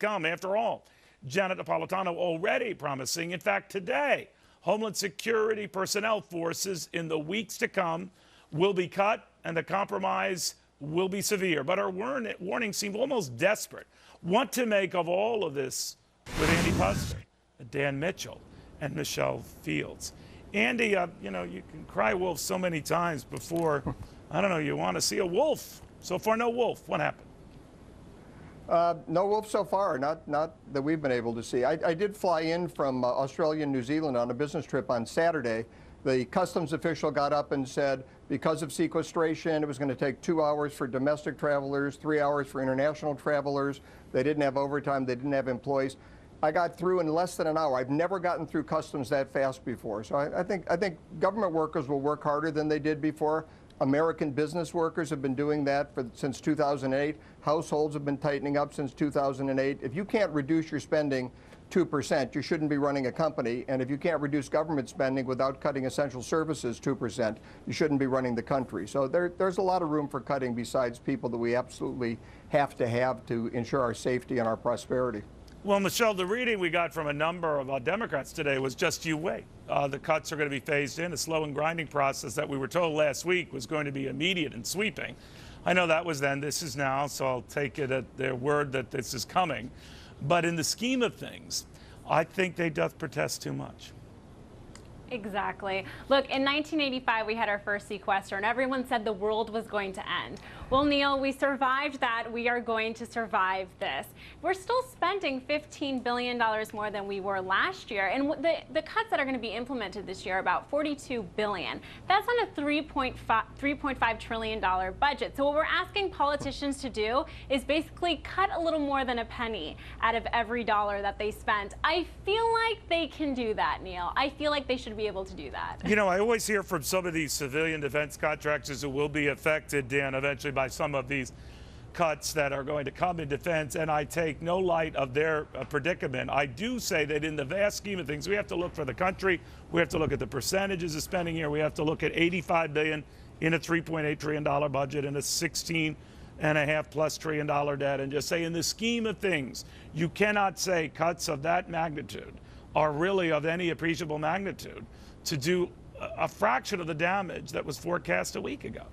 come. After all, Janet Napolitano already promising, in fact, today, Homeland Security personnel forces in the weeks to come will be cut and the compromise will be severe. But her warning seemed almost desperate. What to make of all of this with Andy Puster, Dan Mitchell, and Michelle Fields. Andy, you know, you can cry wolf so many times before, I don't know, you want to see a wolf. So far, no wolf. What happened? No wolf so far, not that we've been able to see. I did fly in from Australia and New Zealand on a business trip on Saturday. The customs official got up and said because of sequestration, it was going to take 2 hours for domestic travelers, 3 hours for international travelers. They didn't have overtime. They didn't have employees. I got through in less than an hour. I've never gotten through customs that fast before. So I think government workers will work harder than they did before. American business workers have been doing that since 2008. Households have been tightening up since 2008. If you can't reduce your spending 2%, you shouldn't be running a company. And if you can't reduce government spending without cutting essential services 2%, you shouldn't be running the country. So there's a lot of room for cutting besides people that we absolutely have to ensure our safety and our prosperity. Well, Michelle, the reading we got from a number of Democrats today was just you wait. The cuts are going to be phased in, a slow and grinding process that we were told last week was going to be immediate and sweeping. I know that was then, this is now, so I'll take it at their word that this is coming. But in the scheme of things, I think they doth protest too much. Exactly. Look, in 1985, we had our first sequester, and everyone said the world was going to end. Well, Neil, we survived that. We are going to survive this. We're still spending $15 billion more than we were last year, and the cuts that are going to be implemented this year are about $42 billion. That's on a $3.5 trillion budget. So what we're asking politicians to do is basically cut a little more than a penny out of every dollar that they spent. I feel like they can do that, Neil. I feel like they should be able to do that. You know, I always hear from some of these civilian defense contractors who will be affected, Dan, eventually by some of these cuts that are going to come in defense, and I take no light of their predicament. I do say that in the vast scheme of things, we have to look for the country. We have to look at the percentages of spending here. We have to look at $85 billion in a $3.8 trillion budget and a $16.5+ trillion debt, and just say in the scheme of things, you cannot say cuts of that magnitude are really of any appreciable magnitude to do a fraction of the damage that was forecast a week ago.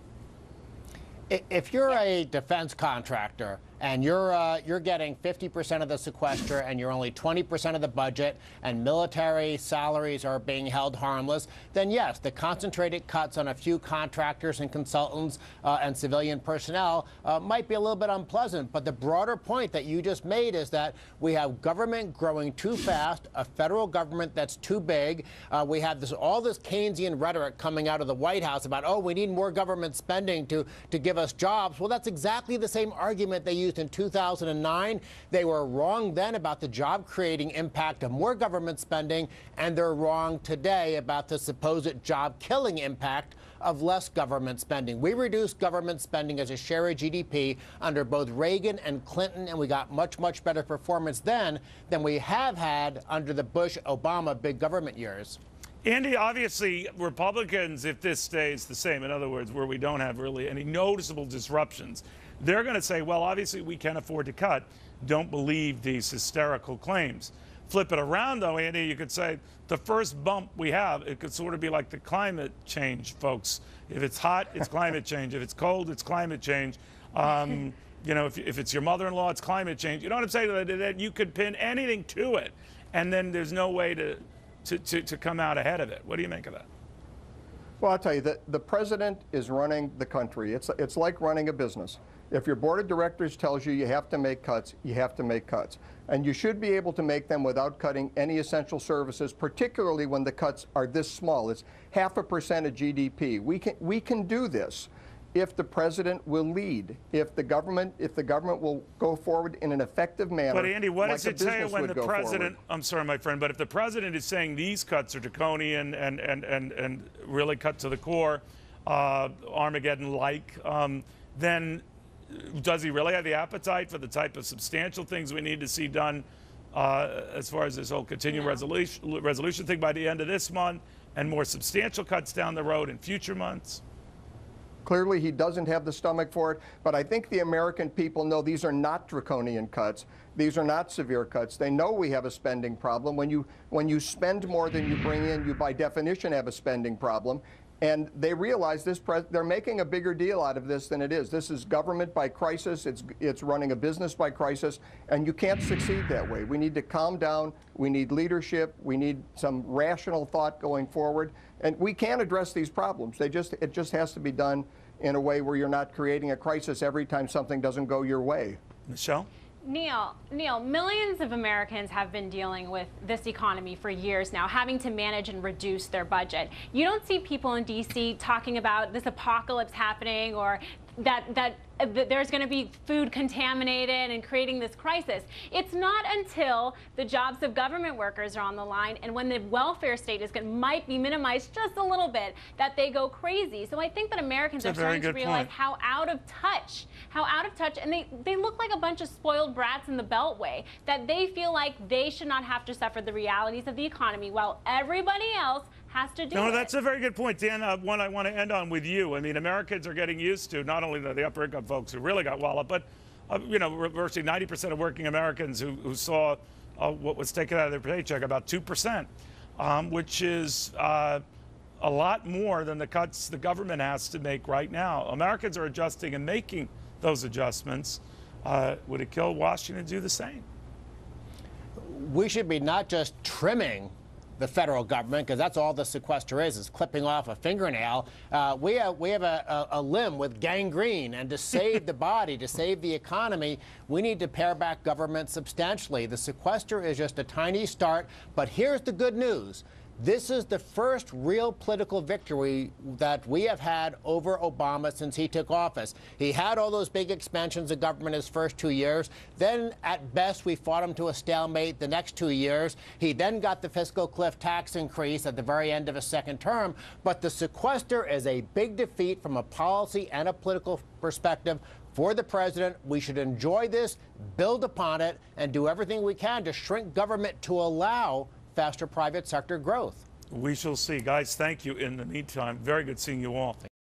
If you're a defense contractor and you're getting 50% of the sequester and you're only 20% of the budget and military salaries are being held harmless, then yes, the concentrated cuts on a few contractors and consultants and civilian personnel might be a little bit unpleasant. But the broader point that you just made is that we have government growing too fast, a federal government that's too big. We have all this Keynesian rhetoric coming out of the White House about, oh, we need more government spending to give us jobs. Well, that's exactly the same argument they used in 2009. They were wrong then about the job-creating impact of more government spending, and they're wrong today about the supposed job-killing impact of less government spending. We reduced government spending as a share of GDP under both Reagan and Clinton, and we got much, much better performance then than we have had under the Bush-Obama big government years. Andy, obviously, Republicans, if this stays the same, in other words, where we don't have really any noticeable disruptions, they're going to say, well, obviously, we can't afford to cut. Don't believe these hysterical claims. Flip it around, though, Andy, you could say the first bump we have, it could sort of be like the climate change, folks. If it's hot, it's climate change. If it's cold, it's climate change. You know, if it's your mother-in-law, it's climate change. You know what I'm saying? That you could pin anything to it, and then there's no way to come out ahead of it. What do you make of that? Well, I'll tell you, the president is running the country. It's like running a business. If your board of directors tells you you have to make cuts, you have to make cuts. And you should be able to make them without cutting any essential services, particularly when the cuts are this small. It's 0.5% of GDP. We can do this if the president will lead, if the government will go forward in an effective manner. But Andy, what does it say when the president, forward. I'm sorry, my friend, but if the president is saying these cuts are draconian and really cut to the core, Armageddon-like, then does he really have the appetite for the type of substantial things we need to see done as far as this whole continuing resolution thing by the end of this month and more substantial cuts down the road in future months? Clearly, he doesn't have the stomach for it. But I think the American people know these are not draconian cuts. These are not severe cuts. They know we have a spending problem. When you spend more than you bring in, you by definition have a spending problem. And they realize they're making a bigger deal out of this than it is. This is government by crisis. It's running a business by crisis, and you can't succeed that way. We need to calm down. We need leadership. We need some rational thought going forward. And we can address these problems. It just has to be done in a way where you're not creating a crisis every time something doesn't go your way. Michelle? Neil, millions of Americans have been dealing with this economy for years now, having to manage and reduce their budget. You don't see people in D.C. talking about this apocalypse happening or that there's going to be food contaminated and creating this crisis. It's not until the jobs of government workers are on the line and when the welfare state might be minimized just a little bit that they go crazy. So I think that Americans are starting to realize how out of touch, and they look like a bunch of spoiled brats in the Beltway, that they feel like they should not have to suffer the realities of the economy while everybody else has to do it. No, that's a very good point, Dan. One I want to end on with you. I mean, Americans are getting used to not only the upper income folks who really got walloped, but virtually 90% of working Americans who saw what was taken out of their paycheck, about 2%, which is a lot more than the cuts the government has to make right now. Americans are adjusting and making those adjustments. Would it kill Washington to do the same? We should be not just trimming the federal government, because that's all the sequester is clipping off a fingernail. We have a limb with gangrene, and to save the body, to save the economy, we need to pare back government substantially. The sequester is just a tiny start, but here's the good news. This is the first real political victory that we have had over Obama since he took office. He had all those big expansions of government his first 2 years. Then, at best, we fought him to a stalemate the next 2 years. He then got the fiscal cliff tax increase at the very end of his second term. But the sequester is a big defeat from a policy and a political perspective for the president. We should enjoy this, build upon it, and do everything we can to shrink government to allow faster private sector growth. We shall see. Guys, thank you in the meantime. Very good seeing you all.